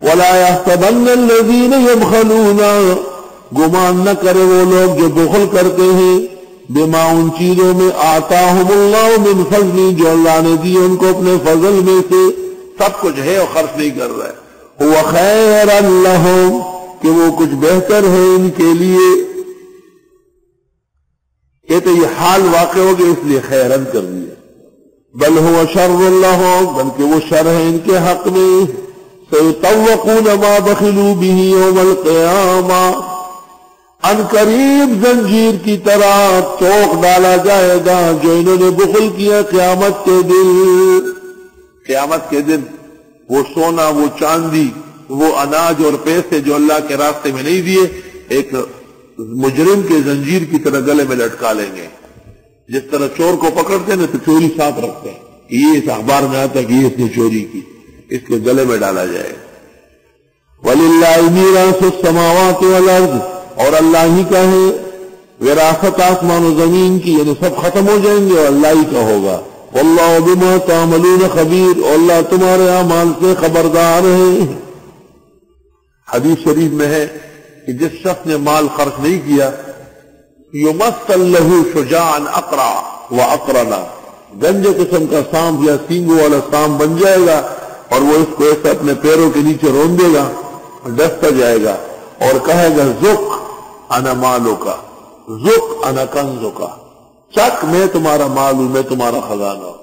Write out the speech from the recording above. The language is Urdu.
وَلَا يَحْسَبَنَّ الَّذِينَ يَبْخَلُونَ، گمان نہ کرے وہ لوگ جو بخل کرتے ہیں، بما ان چیزوں میں آتاہم اللہ من فضل، جو اللہ نے دی ان کو اپنے فضل میں سے، سب کچھ ہے اور خرچ نہیں کر رہا ہے، هو خیر لہم، کہ وہ کچھ بہتر ہے ان کے لیے. کہتے یہ حال واقع ہو گیا اس لیے خیرن کر دیا. بل هو شر لہم، بلکہ وہ شر ہے ان کے حق میں. سیطوقون ما بخلوا به یوم القیامہ، ان قریب زنجیر کی طرح توق ڈالا جائے گا جو انہوں نے بخل کیا قیامت کے دن. قیامت کے دن وہ سونا، وہ چاندی، وہ اناج اور پیسے جو اللہ کے راستے میں نہیں دیے، ایک مجرم کے زنجیر کی طرح گلے میں لٹکا لیں گے. جس طرح چور کو پکڑتے ہیں تو چوری ساتھ رکھتے ہیں کہ یہ اس اخبار میں آتا ہے کہ یہ اس نے چوری کی، اس کے گلے میں ڈالا جائے. وَلِلَّهِ مِيرَاثُ السَّمَاوَاتِ وَالْأَرْضِ، اور اللہ ہی کا ہے وراثت آسمان و زمین کی، یعنی سب ختم ہو جائیں گے اور اللہ ہی کا ہوگا. وَاللَّهُ بِمَا تَعْمَلُونَ خَبِيرٌ، اور اللہ تمہارے اعمال سے خبردار ہے. حدیث شریف میں ہے کہ جس شخص نے مال خرچ نہیں کیا، یمثل لہ شجاعا اقرع واقرنا، گنجے قسم کا سانپ یا سینگوں والا سانپ بن جائے گا اور وہ اس کو ایسے اپنے پیروں کے نیچے رون دے گا، ڈستا جائے گا اور کہے گا ذق انا مالو کا، ذق انا کنزو کا، چک میں تمہارا مال ہوں، میں تمہارا خزانہ ہوں.